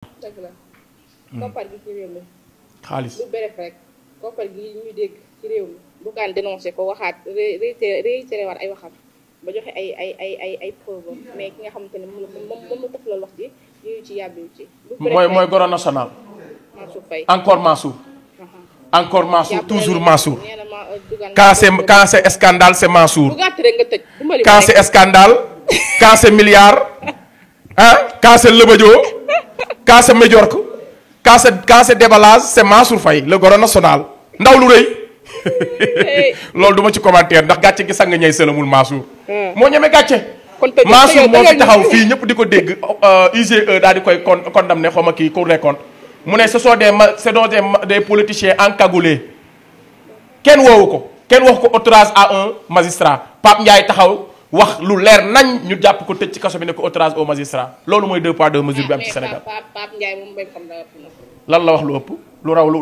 dëgg la. koppar gi ci réew mi. xaalis lu bref rek koppar gi ñuy dégg ci réew mi Bougane dénoncé ko waxaat réitéré waat ay waxam ba joxe ay preuve mais ki nga xamante ne moom la tëflal wax ji yooyu ci yàbbiwu ci. mooy goro national. Mansour Faye encore Mansour. encore Mansour toujours Mansour. nee na ma Bougane quand c'est scandale c'est Mansour. bu gàtt rek nga tëj. quand c'est scandale quand c'est milliard quand c'est lëbëjoo quand c'est Majorque quand c'est déballage c'est Mansour Faye le goro national ndaw lu rëy loolu du ma ci commentaire ndax gàcce gi sang ñay sëlamul Mansour moo ñeme gàcce Mansour moo fi taxaw fii ñëpp di ko dégg IGE daal di koy condamné xaw ma kii Cour des comptes mu ne ce sont des politiciens encagoulés kenn woowu ko kenn wax ko outrage à un magistrat Pape Ndiaye taxaw wax lu leer nañ ñu jàpp ko tëj ci kaso bi ne ko outrage au magistrat loolu mooy 2 poids 2 mesures bi am ci Sénégal. Pape Ndiaye moom mbéy xam na lan la wax lu ëpp lu raw lu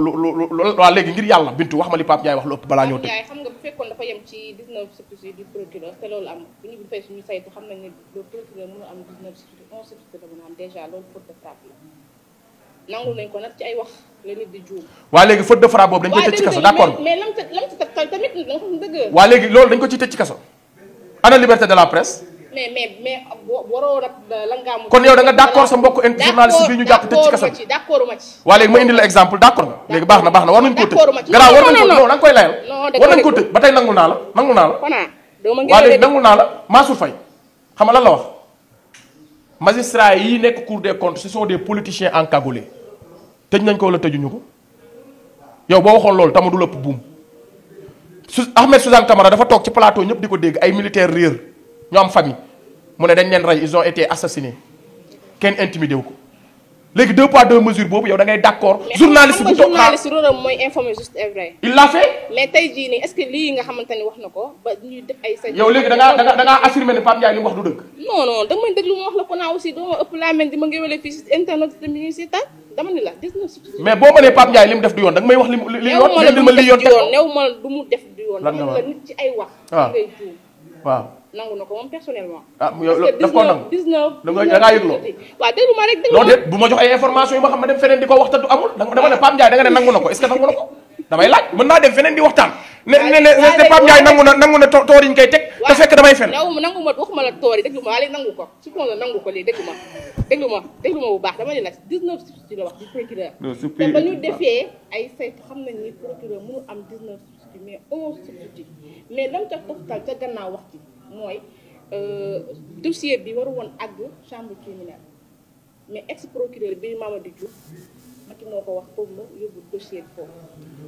waa léegi ngir yàlla bintu wax ma li Pape Ndiaye wax lu ëpp balaa ñëw tëj. Pape Ndiaye xam nga bu fekkoon dafa yem ci 19 substituts du procureur te loolu am bu ñu fay suñu saytu xam nañ ne le procureur mënu am 19 substituts 11 substituts la mën a am déjà loolu faute de frappe la nangu nañ ko nag ci ay wax la nit di juum. waa léegi faute de frappe boobu dañ koy tëj ci kaso d'accord mais lam ta tamit nga xam dëgg. waa léegi loolu dañ ko ciy tëj ci kaso ana liberté de la presse. mais waroo rek la nga kon yow da nga d'accord sa mbokk journaliste bi ñu jàpp tëj ci kaso bi d'accord ma ci waa léegi ma indi la exemple d'accord nga léegi baax na war nañu koo tëj garaaw war nañu ko non da nga koy layal war nañu ko tëj ba tey nangul naa la waa léegi nangul naa la Mansour Faye xam nga lan la wax magistrats yi nekk Cour des comptes ce sont des politiciens encagoulés tëj nañ ko wala tëjuñu ko yow boo waxoon loolu tama du lëpp buum Ahmed Suzanne Camara dafa toog ci plateau ñëpp di ko dégg ay militaires réer ñu am famille mu ne dañ leen rey ils ont été assassinés kenn intimidé wu ko léegi 2 poids 2 mesures boobu yow da ngay d'accord. journaliste bu toog journaliste rôle mooy informer juste et vrai. il l'a fait. mais tey jii nii est-ce que lii nga xamante ni wax na ko ba ñuy def ay. sa yow léegi da ngaa affirmer ne Pape Ndiaye li mu wax du dëgg. non da nga may déglu ma wax la ko naa aussi doo ma ëpp laa mel di ma ngéwale fii si internet tamit ñu si tànn dama ni la 19. mais boo mënee Pape Ndiaye li mu def du yoon da nga may wax li yoon. néew ma du mu def du yoon. lan nga wax nit ci ay wax. waaw ngay juum. waaw. nangu na ko moom personnellement. yow daf ko nangu 19 da ngaa yëg loolu. waaw déglu ma rek non déet bu ma jox ay information yi ma xam ne dem feneen di ko waxtaan du amul dama ne Pape Ndiaye da nga ne nangu na ko est-ce que nangu na ko damay laaj mën naa dem feneen di waxtaan. ne Pape Ndiaye nangu na toor yi ñu koy teg. te fekk damay fen. nangu ma waxuma la toor yi déglu ma léegi nangu ko suppose nangu ko léegi déglu ma bu baax dama ne la 19 substituts la wax di procureur. te ba ñu defee ay saytu xam nañ ni procureur mënu am 19 substituts mais 11 substituts mais lam ca toftal ca gannaaw wax ci mooy dossier bi waru woon àgg chambre criminelle mais ex procureur bi Mamadou Diouf Macky moo ko wax foofu la yóbbu dossier bi foofu.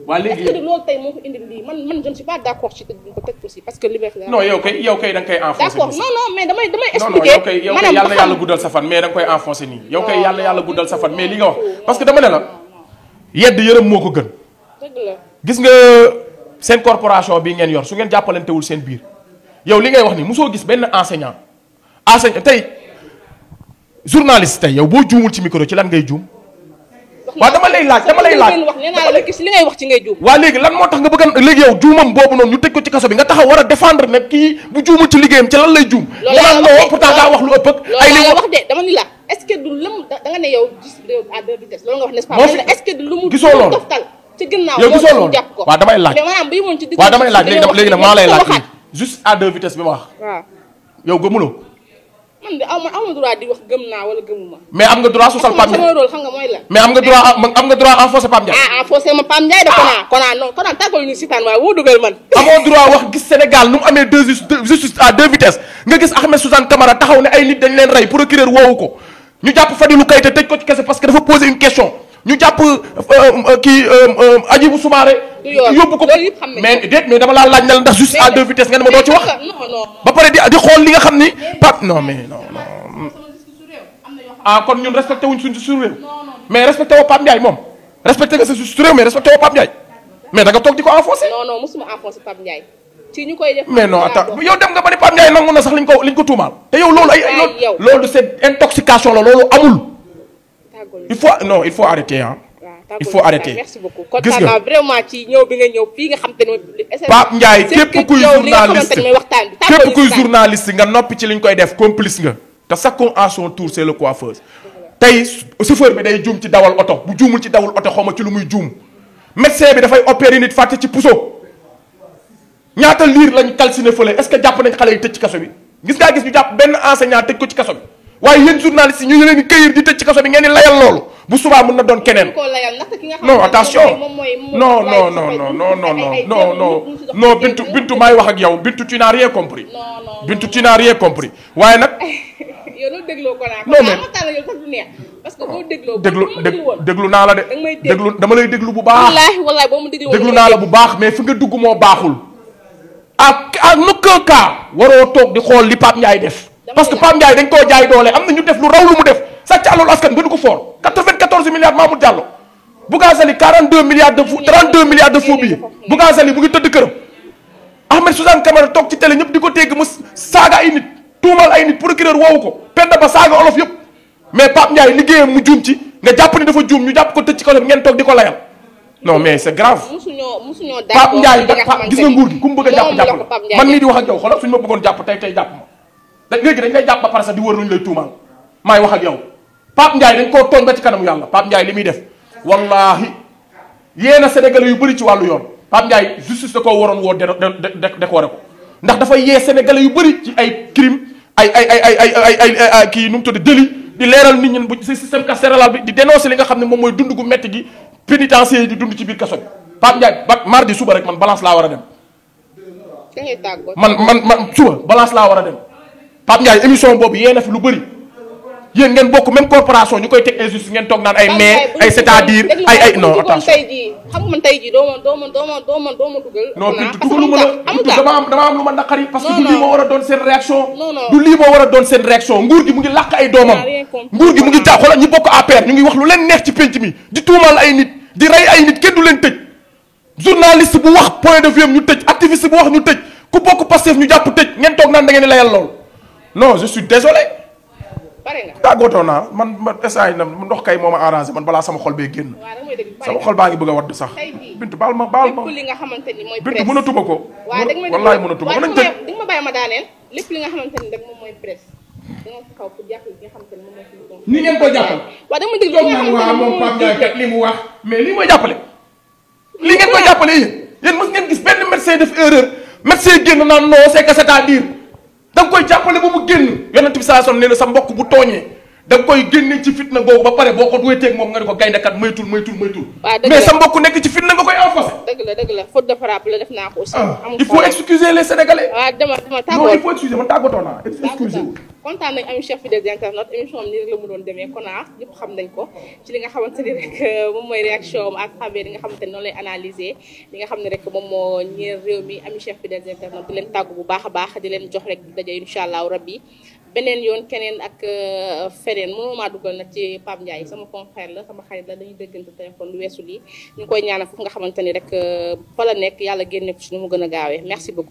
waa léegi est-ce que loolu tey moo ko indi lii man je ne suis pas d'accord ci tëj ko tëj aussi parce que liberté. non yow kay da nga koy enfoncer. d'accord non mais damay expliquer. yow kay yàlla guddal sa fan mais da nga koy enfoncer nii. yow kay yàlla guddal sa fan mais li nga wax parce que dama ne la yedd yërëm moo ko gën. dëgg la gis nga seen corporation bi ngeen yor su ngeen jàppalantewul seen biir yow li ngay wax ni mosoo gis benn enseignant tey journaliste tey yow boo juumul ci micro ci lan ngay juum. waaw dama lay laaj nee naa la gis li ngay wax ci ngay juum. waa léegi lan moo tax nga bëgg a léegi yow juumam boobu noonu ñu tëj ko ci kaso bi nga taxaw war a défendre ne kii bu juumul ci liggéeyam ci lan lay juum. loolu la pourtant daa wax lu ëpp ak. ay li wax de dama ni la est-ce que du lëm da nga ne yow gis à deux vitesses loolu nga wax n'est-ce pas. est-ce que du lu mu gisoo loolu toftal ci ginnaaw yow gisoo loolu jàpp ko. waaw damay laaj mais maanaam bii moom ci waaw damay laaj léegi nag maa lay laaj juste à deux vitesses bi ma wax. waaw yow gëmuloo. man de am droit di wax gëm naa wala gëmuma. mais am nga droit sosal Pape Ndiaye sama rôle xam nga mooy la. mais am nga droit enfoncer Pape Ndiaye. enfoncer ma Pape Ndiaye de konaa tàggal ñu sitaan waaye woo dugal man. amoo droit wax gis Sénégal nu mu amee justice à deux vitesses nga gis Ahmed Suzanne Camara taxaw ne ay nit dañ leen rey procureur woowu ko ñu jàpp Fadilou Keïta tëj ko ci kese parce que dafa poser une question ñu jàpp Hadjibou Soumaré yóbbu ko mais déet mais dama laa laaj na la ndax juste à deux vitesses nga ne ma doo ci wax ba pare di xool li nga xam ni Pape non mais non kon ñun respecté wuñ suñ su réew mais respecté woo Pape Ndiaye moom respecté nga sa su réew mais respecté woo Pape Ndiaye mais da nga toog di ko enfoncé. non mosuma enfoncé Pape Ndiaye ci ñu koy def. mais non attends yow dem nga ba ne Pape Ndiaye nangu na sax liñ ko tuumaal te yow loolu loolu c'est intoxication la loolu amul. il faut arrêter ah. il faut arrêter merci beaucoup kontaan naa vraiment ci ñëw bi nga ñëw fii nga xam te ne Pape Ndiaye képp kuy journaliste nga noppi ci li ñu koy def complice nga te chacun à son tour c'est le coiffeuse tey chauffeur bi day juum ci dawal oto bu juumul ci dawal oto xaw ma ci lu muy juum médecin bi dafay opérer nit fàtte ci puso ñaata liir lañ calciné fële est-ce que jàpp nañ xale yi tëj ci kaso bi gis ngaa gis ñu jàpp benn enseignant tëj ko ci kaso bi waaye yéen journalistes yi ñu leen di këyir di tëj ci kaso bi ngeen di layal loolu bu subaa mën na doon keneen. non attention non non non non non non non non non Bintu maay wax ak yow Bintu tu n'as rien compris. Bintu tu n'as rien compris waaye nag. yow loolu dégloo ko naa. non mais parce que boo dégloo. déglu naa la de. déglu dama lay déglu bu baax. wallaahi boo mu déglu naa la bu baax mais fi nga dugg moo baaxul. à aucun cas waroo toog di xool li Pape Ndiaye def. parce que Pape Ndiaye dañ koo jaay doole am na ñu def lu raw lu mu def sàcc alalu askan gënu ko fort 94 milliards Mamour Diallo Bougazelli 42 milliards de faux 32 milliards de faux billets Bougazelli mu ngi tëdd këram Ahmed Suzanne Camara toog ci télé ñëpp di ko tégg mu saaga ay nit tuumal ay nit procureur woowu ko Penda Ba saaga olof yëpp mais Pape Ndiaye liggéeyam mu juum ci nga jàpp ni dafa juum ñu jàpp ko tëj ci kaso bi ngeen toog di ko layal non mais c'est grave Pape Ndiaye gis nga nguur gi ku mu bëgg a jàpp jàpp man mii di wax ak yow xoolal suñu ma bëggoon jàpp tey jàpp ma léegi dañ lay jàpp ba pare sax di wër luñu lay tuumaal maay wax ak yow Pape Ndiaye dañ koo tooñ ba ci kanamu yàlla Pape Ndiaye li muy def wallahi yéena sénégalais yu bëri ci wàllu yoon Pape Ndiaye justice da koo waroon woo décoré ko ndax dafa yee sénégalais yu bëri ci ay crime ay kii nu mu tudd délit di leeral nit ñi bu ci système carcéral bi di dénoncer li nga xam ne moom mooy dund gu metti gi pénitencier yi di dund ci biir kaso bi Pape Ndiaye ba mardi suba rek man balance laa war a dem man suba balance laa war a dem Pape Ndiaye émission boobu yee na fi lu bëri yéen ngeen bokk même corporation ñu koy teg injustice ngeen toog naan ay mais ay c'est-à-dire ay non attention xam nga man tey jii doo ma dugal non Bintu dugaluma la dama am lu ma naqari parce que du lii moo war a doon seen réaction du lii moo war a doon seen réaction nguur gi mu ngi làq ay doomam nguur gi mu ngi xoolal ñi bokk APR ñu ngi wax lu leen neex ci penc mi di tuumal ay nit di rey ay nit kenn du leen tëj journaliste bu wax point de vue am ñu tëj activiste bu wax ñu tëj ku bokk Pastef ñu jàpp tëj ngeen toog naan da ngeen di layal lool non je suis désolé tàggatoo naa man instant na ndox kay moo ma arrangé man balaa sama xol bee génn sama xol baa ngi bëgg a wadd sax Bintu baal ma li nga xamante ni mooy Bintu mën a tuba ko wallaay mën a tuba ko nañ tëj di nga ma bàyyi ma daaneel lépp li nga xamante ni rek moom mooy presse da nga taxaw pour jàppale li nga xamante ni moom mooy ni ngeen ko jàppal waaw dama dégg waaw moom Pape Ndiaye kat li mu wax mais lii mooy jàppale lii ngeen koy jàppale yéen mos ngeen gis benn médecin def erreur médecin génn naan non c'est que c'est-à-dire da nga koy jàppale ba mu génn yonent bi saa son nee na sa mbokk bu tooñee da nga koy génne ci fitna googu ba pare boo ko wéeteeg moom nga ne ko gayndekat maytul mais sa mbokk nekk ci fitna nga koy enfoncé dëgg la faute de frappe la def naa ko aussi il faut excuser les sénégalais waaw dama non il faut excuser man tàggatoo naa excuser kontaan nañ am chef fidèles internautes émission am nii rek la mu doon demee Kona ñëpp xam nañ ko ci li nga xamante ni rek moom mooy réaction am à travers li nga xamante ni noonu lay analyser li nga xam ne rek moom moo ñeer réew mi ami chef fidèles internautes di leen tàggu bu baax a baax di leen jox rek daje incha allahu rabbi beneen yoon keneen ak feneen mënoo maa dugal nag ci Pape Ndiaye sama confrère la sama xarit la dañuy déggante téléphone lu weesu lii ñu ngi koy ñaanal foofu nga xamante ni rek fa la nekk yàlla génne ko ci nu mu gën a gaawee merci beaucoup